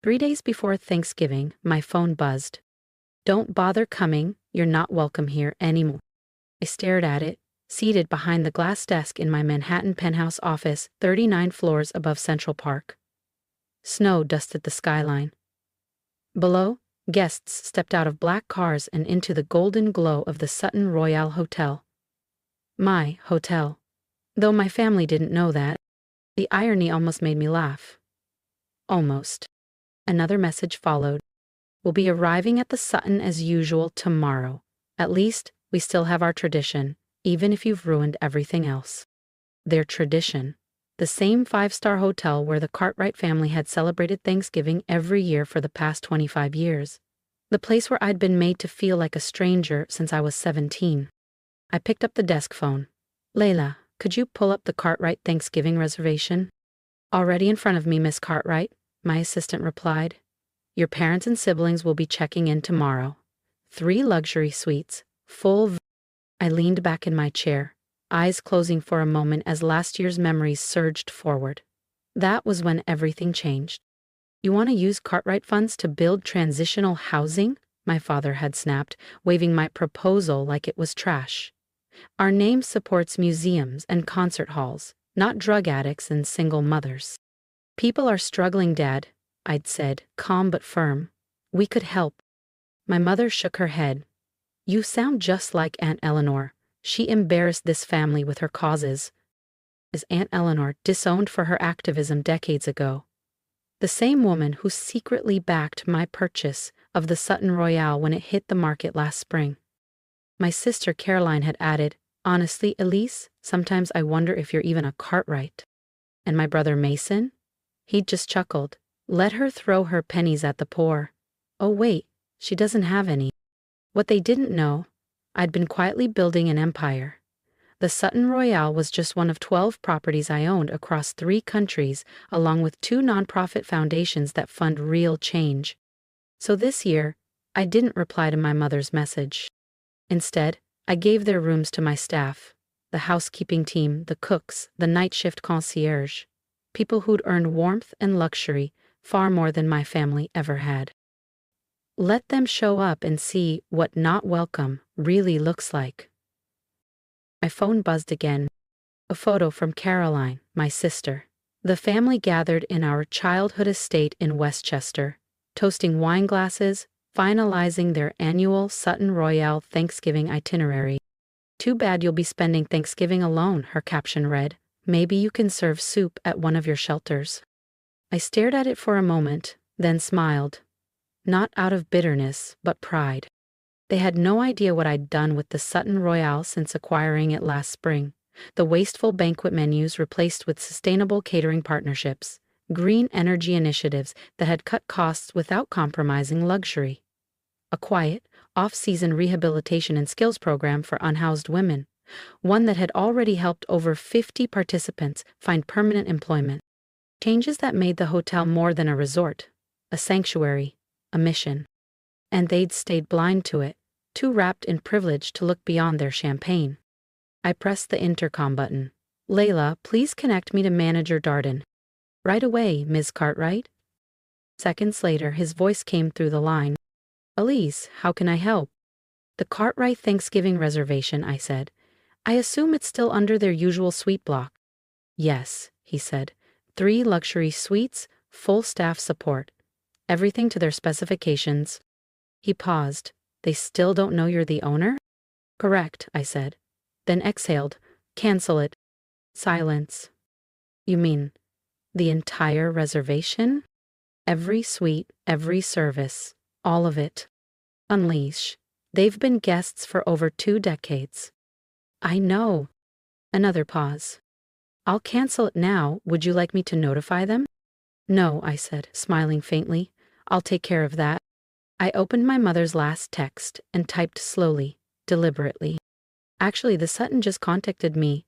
3 days before Thanksgiving, my phone buzzed. "Don't bother coming, you're not welcome here anymore." I stared at it, seated behind the glass desk in my Manhattan penthouse office, 39 floors above Central Park. Snow dusted the skyline. Below, guests stepped out of black cars and into the golden glow of the Sutton Royale Hotel. My hotel. Though my family didn't know that. The irony almost made me laugh. Almost. Another message followed. "We'll be arriving at the Sutton as usual tomorrow. At least, we still have our tradition, even if you've ruined everything else." Their tradition. The same five-star hotel where the Cartwright family had celebrated Thanksgiving every year for the past 25 years. The place where I'd been made to feel like a stranger since I was 17. I picked up the desk phone. "Layla, could you pull up the Cartwright Thanksgiving reservation?" "Already in front of me, Miss Cartwright," my assistant replied. "Your parents and siblings will be checking in tomorrow. 3 luxury suites, full." I leaned back in my chair, eyes closing for a moment as last year's memories surged forward. That was when everything changed. "You want to use Cartwright funds to build transitional housing?" my father had snapped, waving my proposal like it was trash. "Our name supports museums and concert halls, not drug addicts and single mothers." "People are struggling, Dad," I'd said, calm but firm. "We could help." My mother shook her head. "You sound just like Aunt Eleanor. She embarrassed this family with her causes." As Aunt Eleanor, disowned for her activism decades ago. The same woman who secretly backed my purchase of the Sutton Royale when it hit the market last spring. My sister Caroline had added, "Honestly, Elise, sometimes I wonder if you're even a Cartwright." And my brother Mason? He'd just chuckled. "Let her throw her pennies at the poor. Oh wait, she doesn't have any." What they didn't know, I'd been quietly building an empire. The Sutton Royale was just one of 12 properties I owned across 3 countries, along with 2 nonprofit foundations that fund real change. So this year, I didn't reply to my mother's message. Instead, I gave their rooms to my staff, the housekeeping team, the cooks, the night shift concierge, people who'd earned warmth and luxury far more than my family ever had. Let them show up and see what not welcome really looks like. My phone buzzed again. A photo from Caroline, my sister. The family gathered in our childhood estate in Westchester, toasting wine glasses, finalizing their annual Sutton Royale Thanksgiving itinerary. "Too bad you'll be spending Thanksgiving alone," her caption read. "Maybe you can serve soup at one of your shelters." I stared at it for a moment, then smiled. Not out of bitterness, but pride. They had no idea what I'd done with the Sutton Royale since acquiring it last spring. The wasteful banquet menus replaced with sustainable catering partnerships, green energy initiatives that had cut costs without compromising luxury. A quiet, off-season rehabilitation and skills program for unhoused women, one that had already helped over 50 participants find permanent employment. Changes that made the hotel more than a resort, a sanctuary, a mission. And they'd stayed blind to it, too wrapped in privilege to look beyond their champagne. I pressed the intercom button. "Layla, please connect me to Manager Darden." "Right away, Ms. Cartwright." Seconds later, his voice came through the line. "Elise, how can I help?" "The Cartwright Thanksgiving reservation," I said. "I assume it's still under their usual suite block." "Yes," he said. 3 luxury suites, full staff support. Everything to their specifications." He paused. "They still don't know you're the owner?" "Correct," I said. Then exhaled. "Cancel it." Silence. "You mean the entire reservation?" "Every suite, every service, all of it. Unleash. They've been guests for over 2 decades." "I know." Another pause. "I'll cancel it now. Would you like me to notify them?" "No," I said, smiling faintly. "I'll take care of that." I opened my mother's last text and typed slowly, deliberately. "Actually, the Sutton just contacted me.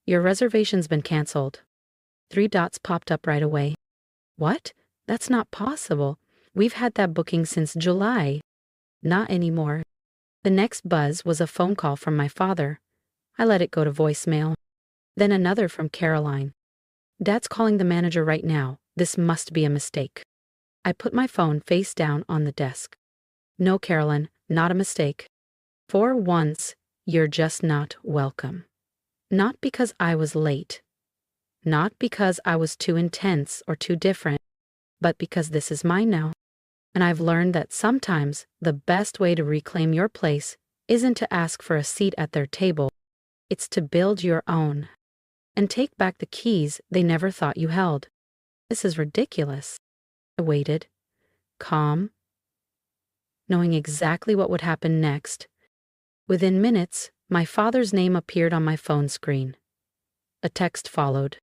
Your reservation's been canceled." 3 dots popped up right away. "What? That's not possible. We've had that booking since July." "Not anymore." The next buzz was a phone call from my father. I let it go to voicemail. Then another from Caroline. "Dad's calling the manager right now. This must be a mistake." I put my phone face down on the desk. No, Carolyn, not a mistake. For once, you're just not welcome. Not because I was late. Not because I was too intense or too different, but because this is mine now. And I've learned that sometimes the best way to reclaim your place isn't to ask for a seat at their table. It's to build your own. And take back the keys they never thought you held. This is ridiculous. I waited, calm, knowing exactly what would happen next. Within minutes, my father's name appeared on my phone screen. A text followed.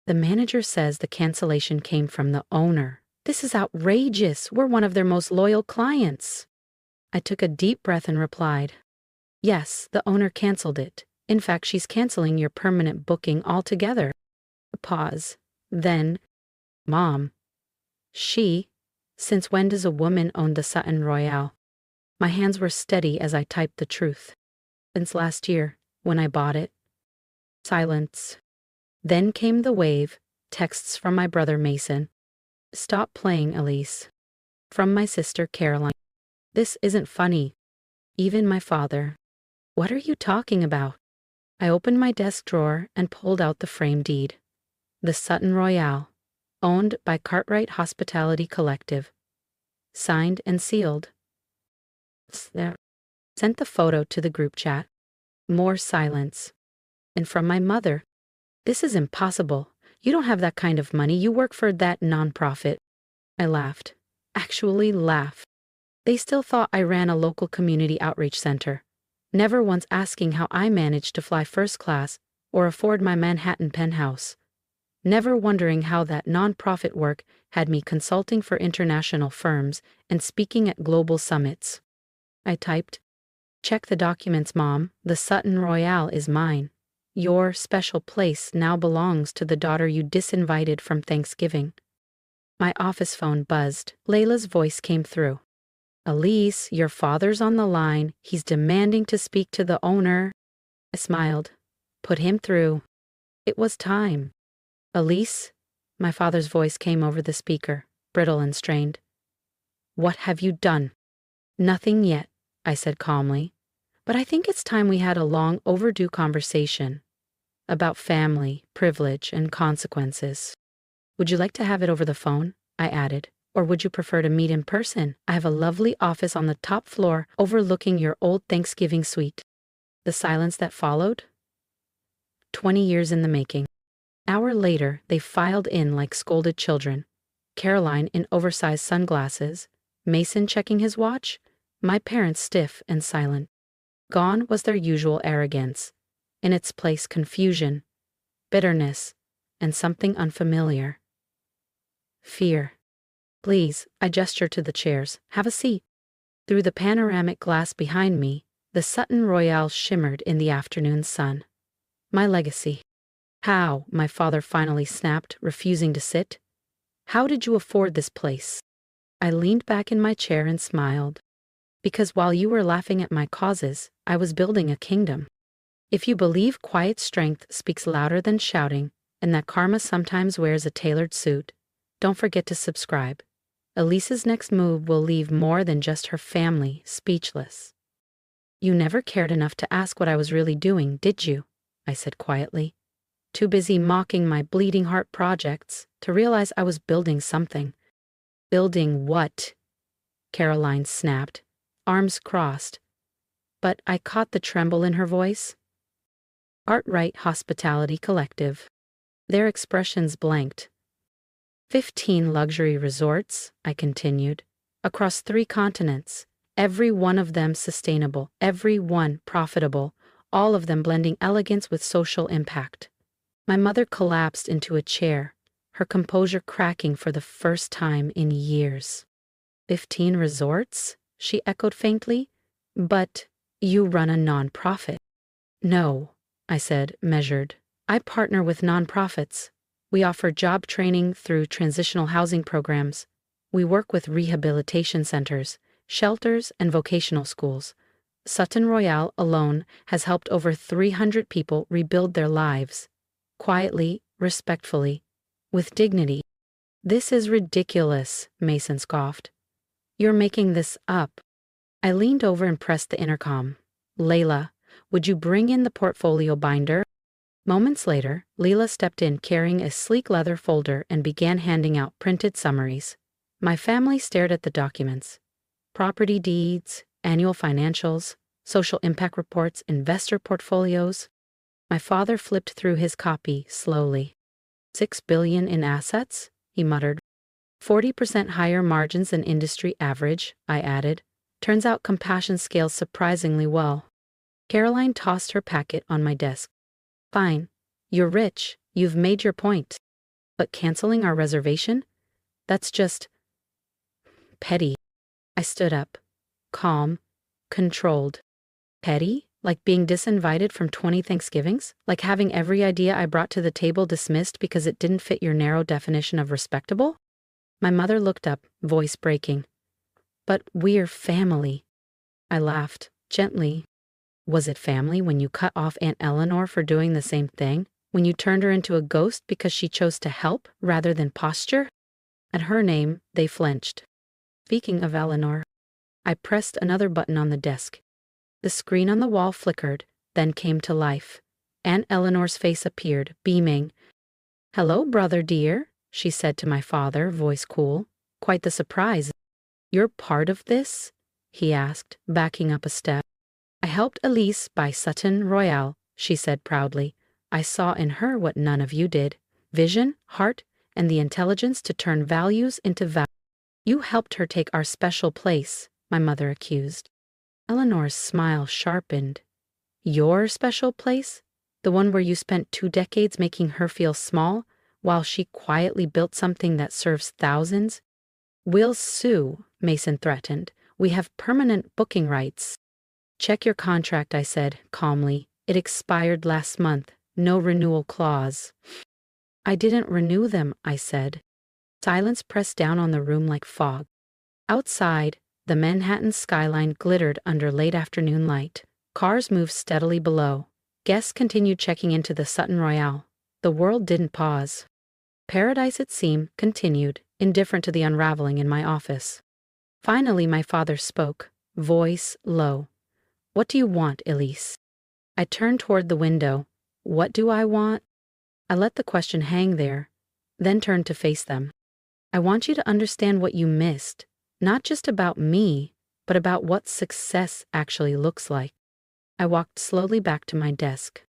The manager says the cancellation came from the owner. This is outrageous. We're one of their most loyal clients. I took a deep breath and replied, yes, the owner canceled it. In fact, she's canceling your permanent booking altogether. A pause. Then, Mom. Since when does a woman own the Sutton Royale? My hands were steady as I typed the truth. Since last year, when I bought it. Silence. Then came the wave, texts from my brother Mason. Stop playing, Elise. From my sister Caroline. This isn't funny. Even my father. What are you talking about? I opened my desk drawer and pulled out the frame deed. The Sutton Royale, owned by Cartwright Hospitality Collective. Signed and sealed. Sent the photo to the group chat. More silence. And from my mother. This is impossible. You don't have that kind of money. You work for that nonprofit. I laughed. Actually laughed. They still thought I ran a local community outreach center, never once asking how I managed to fly first class or afford my Manhattan penthouse. Never wondering how that nonprofit work had me consulting for international firms and speaking at global summits. I typed, check the documents, Mom. The Sutton Royale is mine. Your special place now belongs to the daughter you disinvited from Thanksgiving. My office phone buzzed. Layla's voice came through. Elise, your father's on the line. He's demanding to speak to the owner. I smiled. Put him through. It was time. Elise, my father's voice came over the speaker, brittle and strained. What have you done? Nothing yet, I said calmly. But I think it's time we had a long overdue conversation about family, privilege, and consequences. Would you like to have it over the phone? I added. Or would you prefer to meet in person? I have a lovely office on the top floor overlooking your old Thanksgiving suite. The silence that followed? 20 years in the making. An hour later, they filed in like scolded children. Caroline in oversized sunglasses, Mason checking his watch, my parents stiff and silent. Gone was their usual arrogance. In its place, confusion, bitterness, and something unfamiliar. Fear. Please, I gestured to the chairs. Have a seat. Through the panoramic glass behind me, the Sutton Royale shimmered in the afternoon sun. My legacy. How? My father finally snapped, refusing to sit. How did you afford this place? I leaned back in my chair and smiled. Because while you were laughing at my causes, I was building a kingdom. If you believe quiet strength speaks louder than shouting, and that karma sometimes wears a tailored suit, don't forget to subscribe. Elise's next move will leave more than just her family speechless. You never cared enough to ask what I was really doing, did you? I said quietly. Too busy mocking my bleeding heart projects to realize I was building something. Building what? Caroline snapped, arms crossed. But I caught the tremble in her voice. Cartwright Hospitality Collective. Their expressions blanked. 15 luxury resorts, I continued, across 3 continents, every one of them sustainable, every one profitable, all of them blending elegance with social impact. My mother collapsed into a chair, her composure cracking for the first time in years. 15 resorts? She echoed faintly. But you run a nonprofit. No, I said, measured. I partner with nonprofits. We offer job training through transitional housing programs. We work with rehabilitation centers, shelters, and vocational schools. Sutton Royale alone has helped over 300 people rebuild their lives. Quietly, respectfully, with dignity. This is ridiculous, Mason scoffed. You're making this up. I leaned over and pressed the intercom. Layla, would you bring in the portfolio binder? Moments later, Leela stepped in carrying a sleek leather folder and began handing out printed summaries. My family stared at the documents. Property deeds, annual financials, social impact reports, investor portfolios. My father flipped through his copy slowly. $6 billion in assets, he muttered. 40% higher margins than industry average, I added. Turns out compassion scales surprisingly well. Caroline tossed her packet on my desk. Fine. You're rich. You've made your point. But canceling our reservation? That's just petty. I stood up. Calm. Controlled. Petty? Like being disinvited from 20 Thanksgivings? Like having every idea I brought to the table dismissed because it didn't fit your narrow definition of respectable? My mother looked up, voice breaking. But we're family. I laughed, gently. Was it family when you cut off Aunt Eleanor for doing the same thing? When you turned her into a ghost because she chose to help rather than posture? At her name, they flinched. Speaking of Eleanor, I pressed another button on the desk. The screen on the wall flickered, then came to life. Aunt Eleanor's face appeared, beaming. Hello, brother dear, she said to my father, voice cool. Quite the surprise. You're part of this? He asked, backing up a step. I helped Elise buy Sutton Royale, she said proudly. I saw in her what none of you did. Vision, heart, and the intelligence to turn values into value. You helped her take our special place, my mother accused. Eleanor's smile sharpened. Your special place? The one where you spent 2 decades making her feel small, while she quietly built something that serves thousands? We'll sue, Mason threatened. We have permanent booking rights. Check your contract, I said, calmly. It expired last month. No renewal clause. I didn't renew them, I said. Silence pressed down on the room like fog. Outside, the Manhattan skyline glittered under late afternoon light. Cars moved steadily below. Guests continued checking into the Sutton Royale. The world didn't pause. Paradise, it seemed, continued, indifferent to the unraveling in my office. Finally, my father spoke, voice low. What do you want, Elise? I turned toward the window. What do I want? I let the question hang there, then turned to face them. I want you to understand what you missed, not just about me, but about what success actually looks like. I walked slowly back to my desk.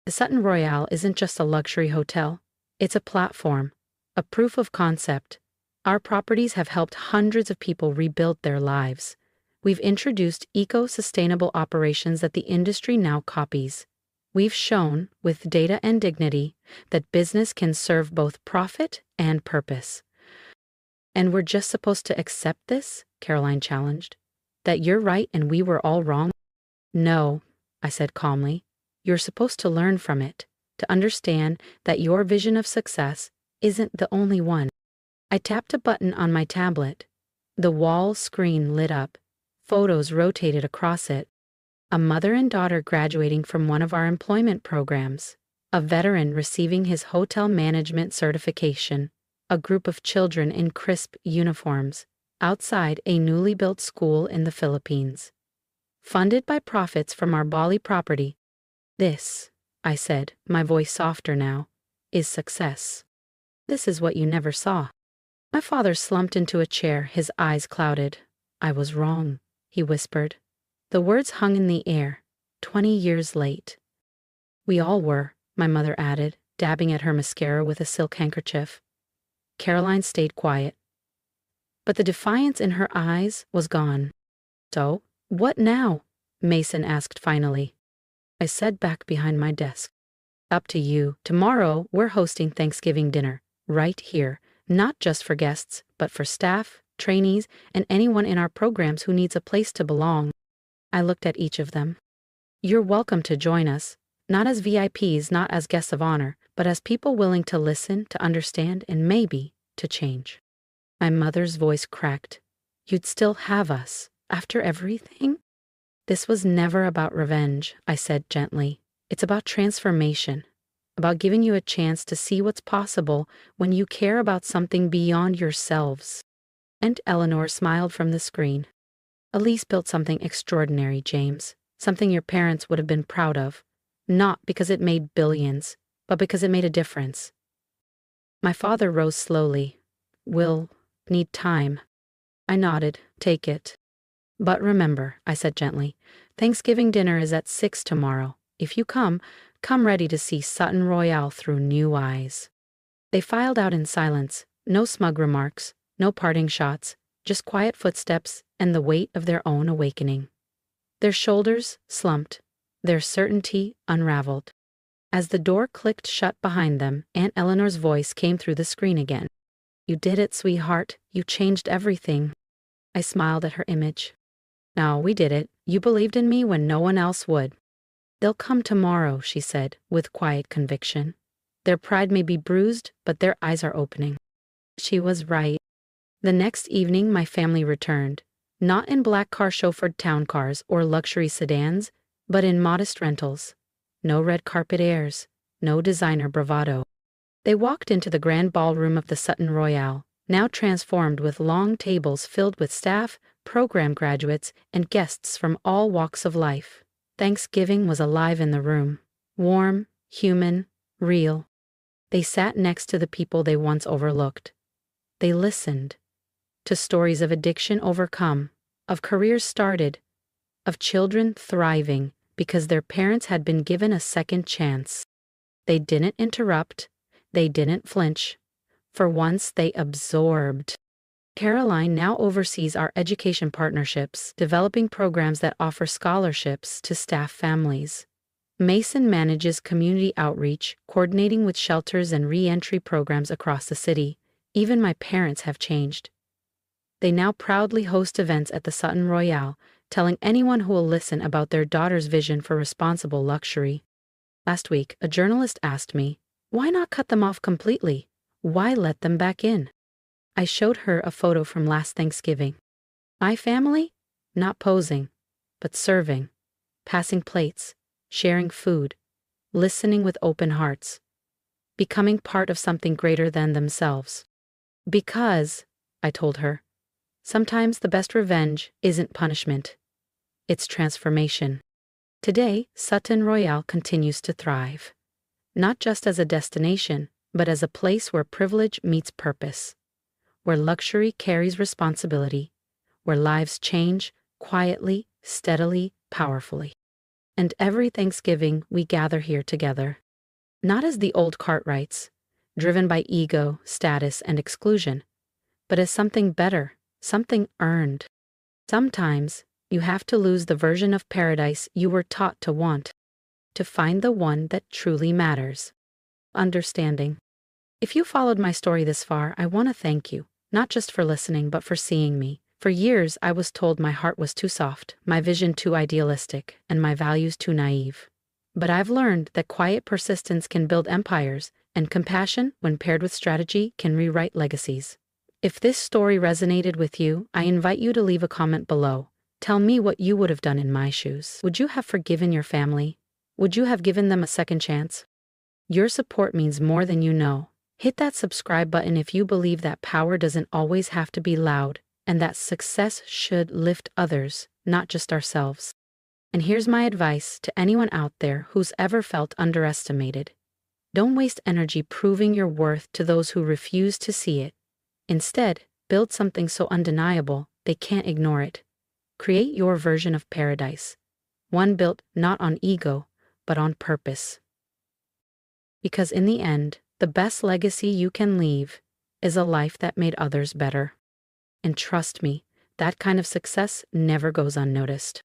The Sutton Royale isn't just a luxury hotel. It's a platform, a proof of concept. Our properties have helped hundreds of people rebuild their lives. We've introduced eco-sustainable operations that the industry now copies. We've shown, with data and dignity, that business can serve both profit and purpose. And we're just supposed to accept this? Caroline challenged. That you're right and we were all wrong? No, I said calmly. You're supposed to learn from it, to understand that your vision of success isn't the only one. I tapped a button on my tablet. The wall screen lit up. Photos rotated across it. A mother and daughter graduating from one of our employment programs. A veteran receiving his hotel management certification. A group of children in crisp uniforms. Outside a newly built school in the Philippines. Funded by profits from our Bali property. This, I said, my voice softer now, is success. This is what you never saw. My father slumped into a chair, his eyes clouded. I was wrong, he whispered. The words hung in the air, 20 years late. We all were, my mother added, dabbing at her mascara with a silk handkerchief. Caroline stayed quiet. But the defiance in her eyes was gone. So, what now? Mason asked finally. I said back behind my desk. Up to you. Tomorrow, we're hosting Thanksgiving dinner, right here, not just for guests, but for staff, trainees, and anyone in our programs who needs a place to belong. I looked at each of them. You're welcome to join us, not as VIPs, not as guests of honor, but as people willing to listen, to understand, and maybe to change. My mother's voice cracked. You'd still have us, after everything? This was never about revenge, I said gently. It's about transformation. about giving you a chance to see what's possible when you care about something beyond yourselves. And Eleanor smiled from the screen. Elise built something extraordinary, James. Something your parents would have been proud of. Not because it made billions, but because it made a difference. My father rose slowly. We'll need time. I nodded. Take it. But remember, I said gently, Thanksgiving dinner is at 6 tomorrow. If you come ready to see Sutton Royale through new eyes. They filed out in silence, no smug remarks, no parting shots, just quiet footsteps and the weight of their own awakening. Their shoulders slumped, their certainty unraveled. As the door clicked shut behind them, Aunt Eleanor's voice came through the screen again. You did it, sweetheart. You changed everything. I smiled at her image. No, we did it. You believed in me when no one else would. They'll come tomorrow, she said, with quiet conviction. Their pride may be bruised, but their eyes are opening. She was right. The next evening my family returned, not in black car-chauffeured town cars or luxury sedans, but in modest rentals. No red carpet airs, no designer bravado. They walked into the grand ballroom of the Sutton Royale, now transformed with long tables filled with staff, program graduates, and guests from all walks of life. Thanksgiving was alive in the room, warm, human, real. They sat next to the people they once overlooked. They listened to stories of addiction overcome, of careers started, of children thriving because their parents had been given a second chance. They didn't interrupt, they didn't flinch. For once, they absorbed. Caroline now oversees our education partnerships, developing programs that offer scholarships to staff families. Mason manages community outreach, coordinating with shelters and re-entry programs across the city. Even my parents have changed. They now proudly host events at the Sutton Royale, telling anyone who will listen about their daughter's vision for responsible luxury. Last week, a journalist asked me, why not cut them off completely? Why let them back in? I showed her a photo from last Thanksgiving. My family? Not posing, but serving, passing plates, sharing food, listening with open hearts, becoming part of something greater than themselves. Because, I told her, sometimes the best revenge isn't punishment. It's transformation. Today, Sutton Royale continues to thrive. Not just as a destination, but as a place where privilege meets purpose, where luxury carries responsibility, where lives change quietly, steadily, powerfully. And every Thanksgiving we gather here together, not as the old Cartwrights, driven by ego, status, and exclusion, but as something better, something earned. Sometimes you have to lose the version of paradise you were taught to want, to find the one that truly matters. Understanding. If you followed my story this far, I want to thank you, not just for listening, but for seeing me. For years, I was told my heart was too soft, my vision too idealistic, and my values too naive. But I've learned that quiet persistence can build empires, and compassion, when paired with strategy, can rewrite legacies. If this story resonated with you, I invite you to leave a comment below. Tell me what you would have done in my shoes. Would you have forgiven your family? Would you have given them a second chance? Your support means more than you know. Hit that subscribe button if you believe that power doesn't always have to be loud, and that success should lift others, not just ourselves. And here's my advice to anyone out there who's ever felt underestimated. Don't waste energy proving your worth to those who refuse to see it. Instead, build something so undeniable they can't ignore it. Create your version of paradise, one built not on ego, but on purpose. Because in the end, the best legacy you can leave is a life that made others better. And trust me, that kind of success never goes unnoticed.